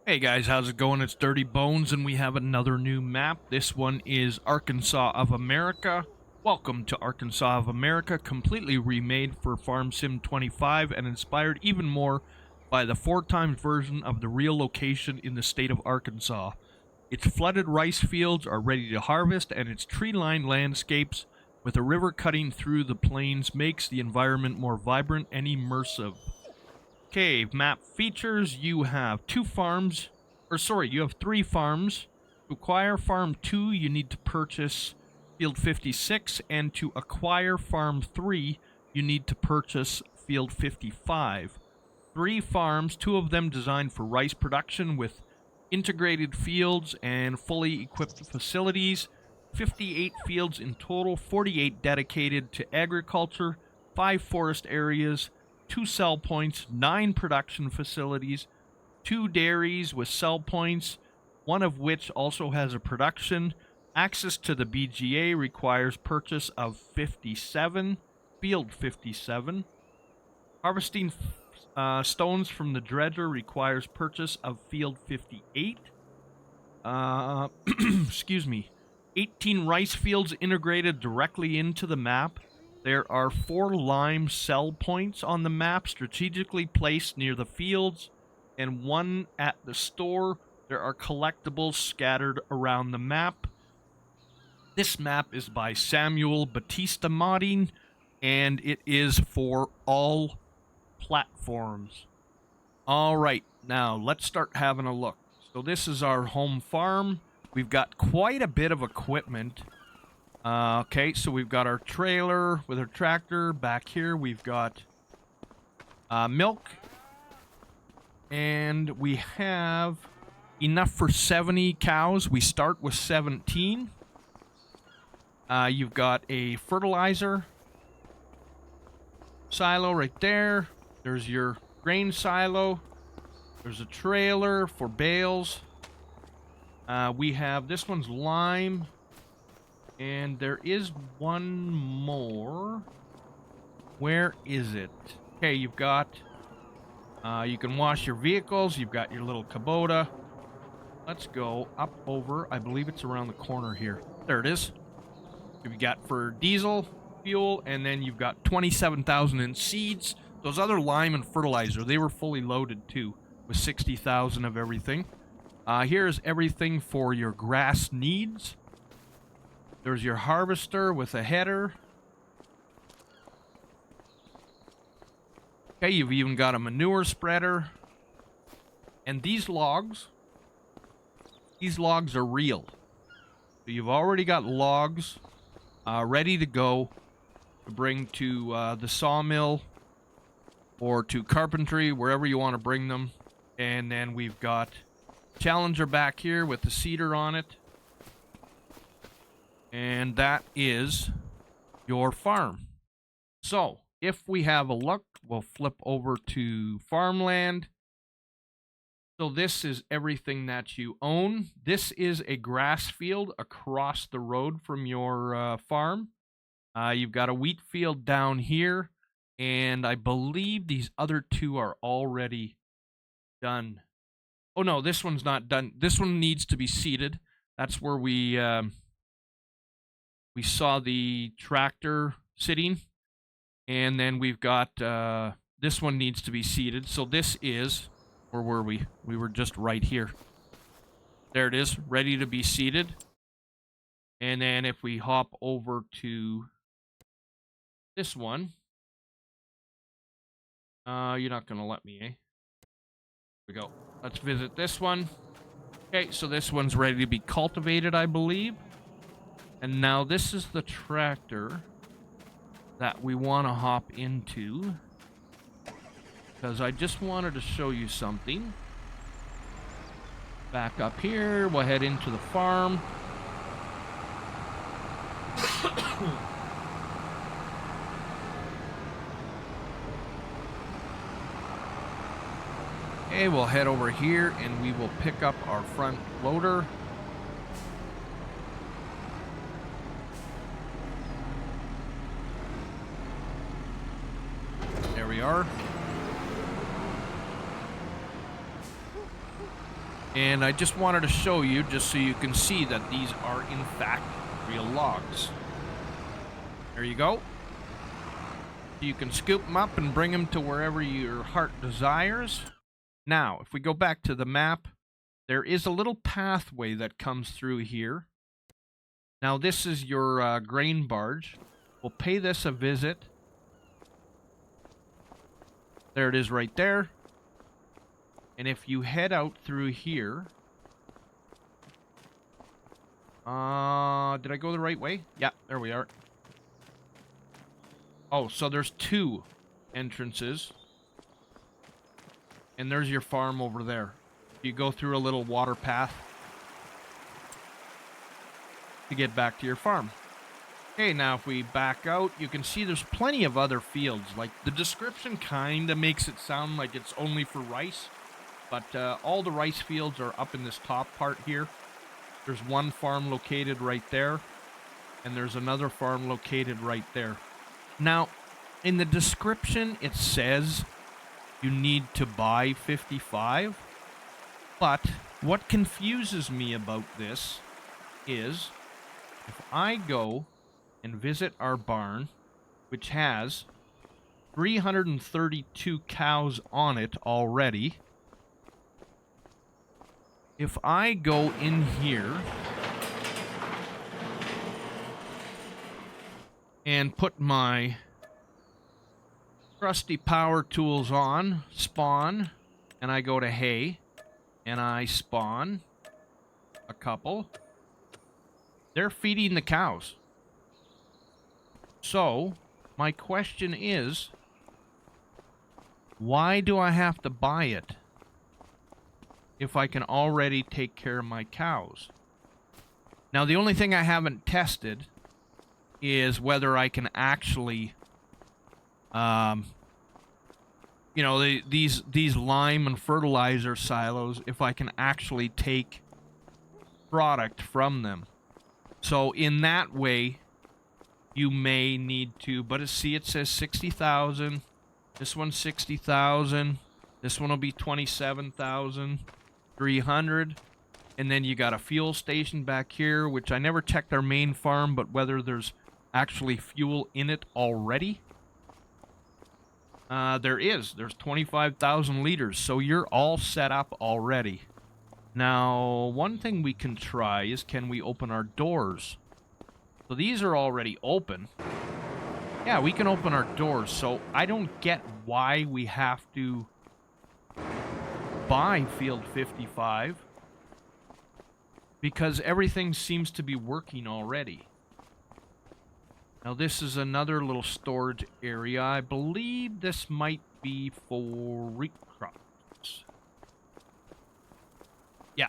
Hey guys, how's it going? It's Dirty Bones, and we have another new map. This one is Arkansas of America. Welcome to Arkansas of America, completely remade for Farm Sim 25 and inspired even more by the 4x version of the real location in the state of Arkansas. Its flooded rice fields are ready to harvest, and its tree-lined landscapes with a river cutting through the plains makes the environment more vibrant and immersive. Okay, map features. You have you have 3 farms. To acquire farm 2, you need to purchase field 56, and to acquire farm 3, you need to purchase field 55. 3 farms, 2 of them designed for rice production with integrated fields and fully equipped facilities. 58 fields in total, 48 dedicated to agriculture, 5 forest areas, 2 sell points, 9 production facilities, 2 dairies with sell points, one of which also has a production. Access to the BGA requires purchase of field 57. Harvesting stones from the dredger requires purchase of field 58. Excuse me. 18 rice fields integrated directly into the map. There are 4 lime sell points on the map, strategically placed near the fields, and 1 at the store. There are collectibles scattered around the map. This map is by Samuel Batista Modding, and it is for all platforms. Alright, now let's start having a look. So this is our home farm. We've got quite a bit of equipment. Okay, so we've got our trailer with our tractor. Back here we've got milk. And we have enough for 70 cows. We start with 17. You've got a fertilizer silo right there. There's your grain silo. There's a trailer for bales. We have, this one's lime. And there is one more. Where is it? Okay, you've got, you can wash your vehicles. You've got your little Kubota. Let's go up over, I believe it's around the corner here. There it is. You've got for diesel, fuel, and then you've got 27,000 in seeds. Those other lime and fertilizer, they were fully loaded too, with 60,000 of everything. Here's everything for your grass needs. There's your harvester with a header. Okay, you've even got a manure spreader. And these logs are real. So you've already got logs ready to go to bring to the sawmill or to carpentry, wherever you want to bring them. And then we've got Challenger back here with the cedar on it. And that is your farm. So, if we have a look, we'll flip over to farmland. So this is everything that you own. This is a grass field across the road from your farm. You've got a wheat field down here. And I believe these other 2 are already done. Oh no, this one's not done. This one needs to be seeded. That's where we saw the tractor sitting, and then we've got, this one needs to be seeded. So this is, where were we? We were just right here. There it is, ready to be seeded. And then if we hop over to this one, you're not going to let me, eh? Here we go. Let's visit this one. Okay, so this one's ready to be cultivated, I believe. And now this is the tractor that we want to hop into, because I just wanted to show you something. Back up here, we'll head into the farm. Okay, we'll head over here and we will pick up our front loader. There we are. And I just wanted to show you, just so you can see that these are in fact real logs. There you go. You can scoop them up and bring them to wherever your heart desires. Now, if we go back to the map, there is a little pathway that comes through here. Now, this is your grain barge. We'll pay this a visit. There it is right there. And if you head out through here... did I go the right way? Yeah, there we are. Oh, so there's 2 entrances. And there's your farm over there. You go through a little water path to get back to your farm. Okay, now if we back out, you can see there's plenty of other fields. Like, the description kind of makes it sound like it's only for rice. But all the rice fields are up in this top part here. There's one farm located right there. And there's another farm located right there. Now, in the description, it says you need to buy 55. But what confuses me about this is if I go and visit our barn, which has 332 cows on it already. If I go in here and put my trusty power tools on, spawn, and I go to hay, and I spawn a couple, they're feeding the cows. So, my question is, why do I have to buy it if I can already take care of my cows? Now, the only thing I haven't tested is whether I can actually, you know, these lime and fertilizer silos, if I can actually take product from them. So, in that way, you may need to, but it says 60,000. This one's 60,000. This one will be 27,300. And then you got a fuel station back here, which I never checked our main farm, but whether there's actually fuel in it already. There's 25,000 liters, so you're all set up already. Now, one thing we can try is, can we open our doors? So these are already open. Yeah, we can open our doors, so I don't get why we have to buy Field 55. Because everything seems to be working already. Now this is another little storage area. I believe this might be for wheat crops. Yeah.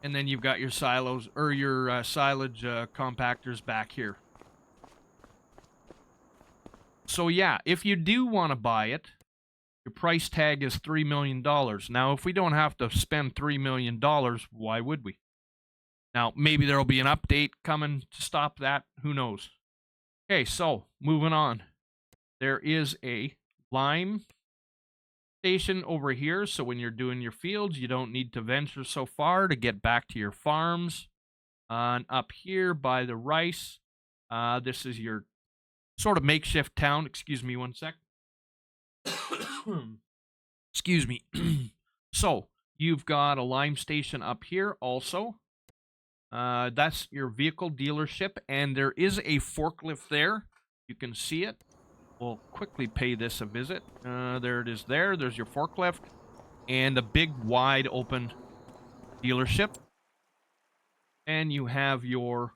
And then you've got your silos, or your silage compactors back here. So yeah, if you do want to buy it, your price tag is $3 million. Now, if we don't have to spend $3 million, why would we? Now, maybe there will be an update coming to stop that. Who knows? Okay, so, moving on. There is a lime station over here, so when you're doing your fields, you don't need to venture so far to get back to your farms. And up here by the rice, this is your sort of makeshift town. Excuse me one sec. Excuse me. So, you've got a lime station up here also. That's your vehicle dealership, and there is a forklift there. You can see it. We'll quickly pay this a visit. There it is there. There's your forklift. And a big, wide open dealership. And you have your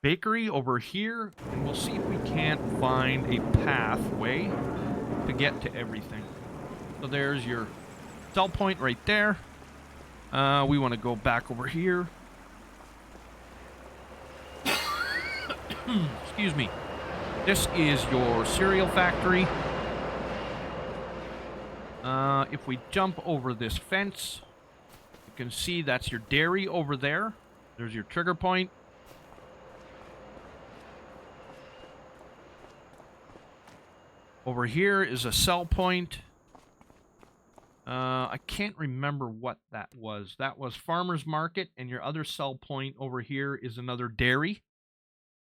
bakery over here. And we'll see if we can't find a pathway to get to everything. So there's your sell point right there. We want to go back over here. Excuse me. This is your cereal factory. If we jump over this fence, you can see that's your dairy over there. There's your trigger point. Over here is a sell point. I can't remember what that was. That was farmer's market, and your other sell point over here is another dairy.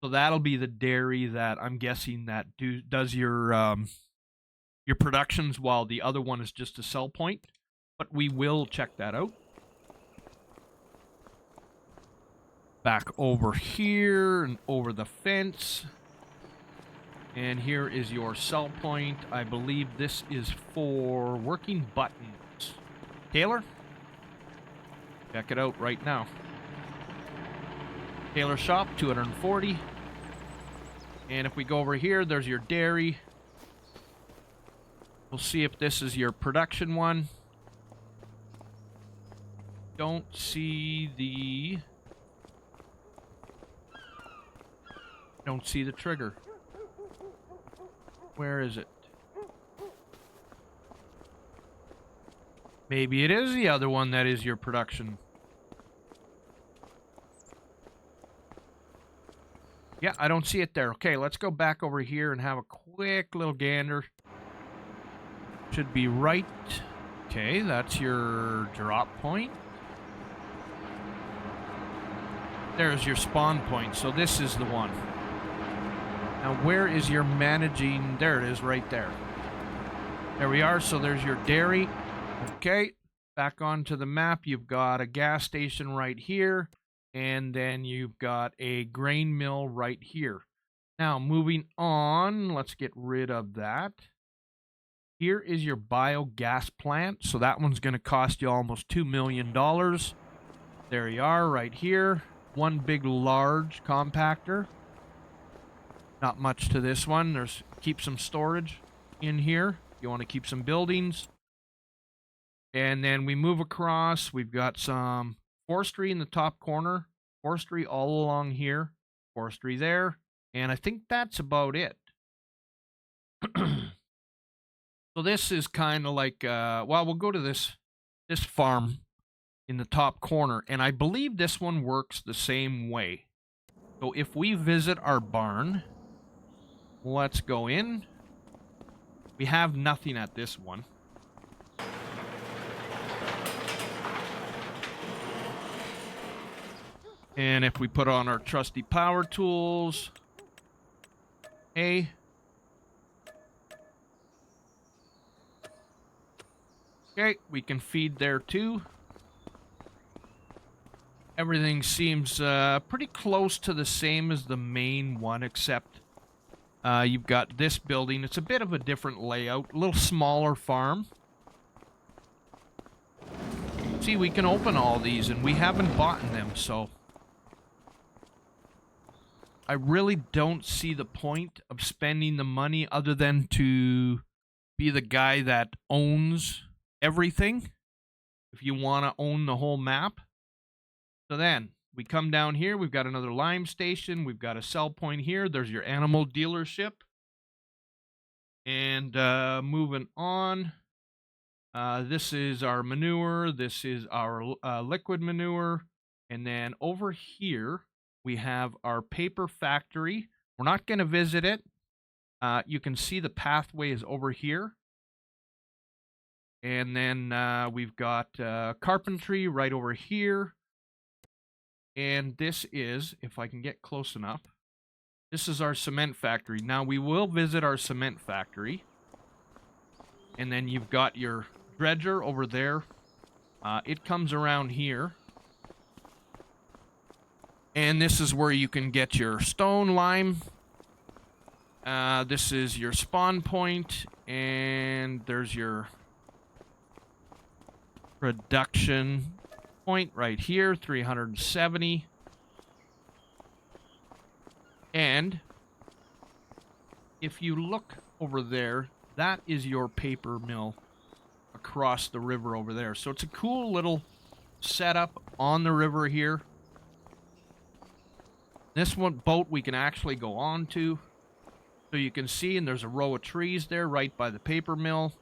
So that'll be the dairy that I'm guessing that does your productions, while the other one is just a sell point. But we will check that out. Back over here and over the fence. And here is your sell point. I believe this is for working buttons. Taylor? Check it out right now. Taylor shop, 240. And if we go over here, there's your dairy. We'll see if this is your production one. Don't see the trigger. Where is it? Maybe it is the other one that is your production. Yeah, I don't see it there. Okay, let's go back over here and have a quick little gander. Should be right. Okay, that's your drop point. There's your spawn point. So this is the one. Now, where is your managing? There it is, right there. There we are. So there's your dairy. Okay, back onto the map. You've got a gas station right here. And then you've got a grain mill right here. Now, moving on, let's get rid of that. Here is your biogas plant. So that one's going to cost you almost $2 million. There you are, right here. One big, large compactor. Not much to this one. There's keep some storage in here. You want to keep some buildings. And then we move across. We've got some forestry in the top corner, forestry all along here, forestry there, and I think that's about it. So this is kind of like, well, we'll go to this farm in the top corner, and I believe this one works the same way. So if we visit our barn, let's go in. We have nothing at this one. And if we put on our trusty power tools, okay, we can feed there too. Everything seems pretty close to the same as the main one, except you've got this building. It's a bit of a different layout, a little smaller farm. See, we can open all these, and we haven't bought them, so I really don't see the point of spending the money other than to be the guy that owns everything, if you want to own the whole map. So then, we come down here, we've got another lime station, we've got a sell point here, there's your animal dealership. And moving on, this is our manure, this is our liquid manure, and then over here, we have our paper factory. We're not going to visit it. You can see the pathway is over here. And then we've got carpentry right over here. And this is, if I can get close enough, this is our cement factory. Now, we will visit our cement factory. And then you've got your dredger over there. It comes around here. And this is where you can get your stone, lime. This is your spawn point. And there's your production point right here, 370. And if you look over there, that is your paper mill across the river over there. So it's a cool little setup on the river here. This one boat we can actually go on to. So you can see, and there's a row of trees there right by the paper mill.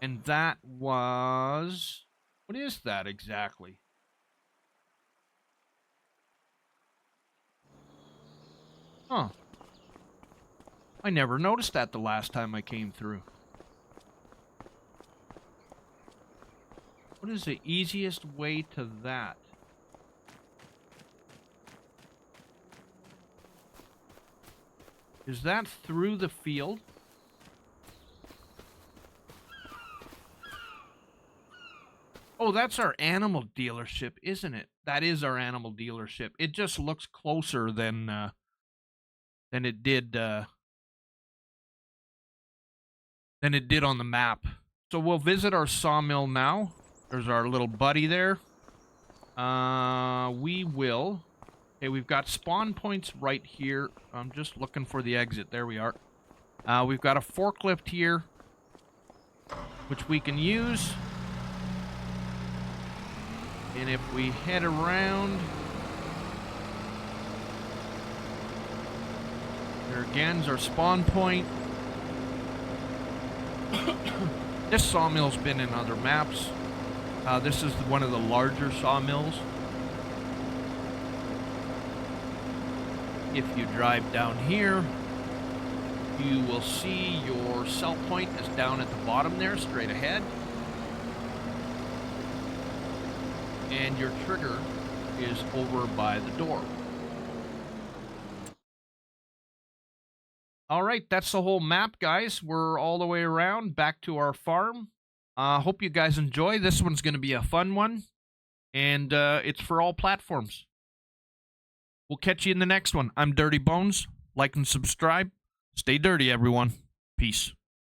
And that was... what is that exactly? Huh. I never noticed that the last time I came through. What is the easiest way to that? Is that through the field? Oh, that's our animal dealership, isn't it? That is our animal dealership. It just looks closer than it did on the map. So we'll visit our sawmill now. There's our little buddy there. We will. Okay, we've got spawn points right here. I'm just looking for the exit. There we are. We've got a forklift here, which we can use. And if we head around, there again is our spawn point. This sawmill's been in other maps. This is one of the larger sawmills. If you drive down here, you will see your sell point is down at the bottom there, straight ahead. And your trigger is over by the door. All right, that's the whole map, guys. We're all the way around, back to our farm. Hope you guys enjoy. This one's going to be a fun one, and it's for all platforms. We'll catch you in the next one. I'm Dirty Bones. Like and subscribe. Stay dirty, everyone. Peace.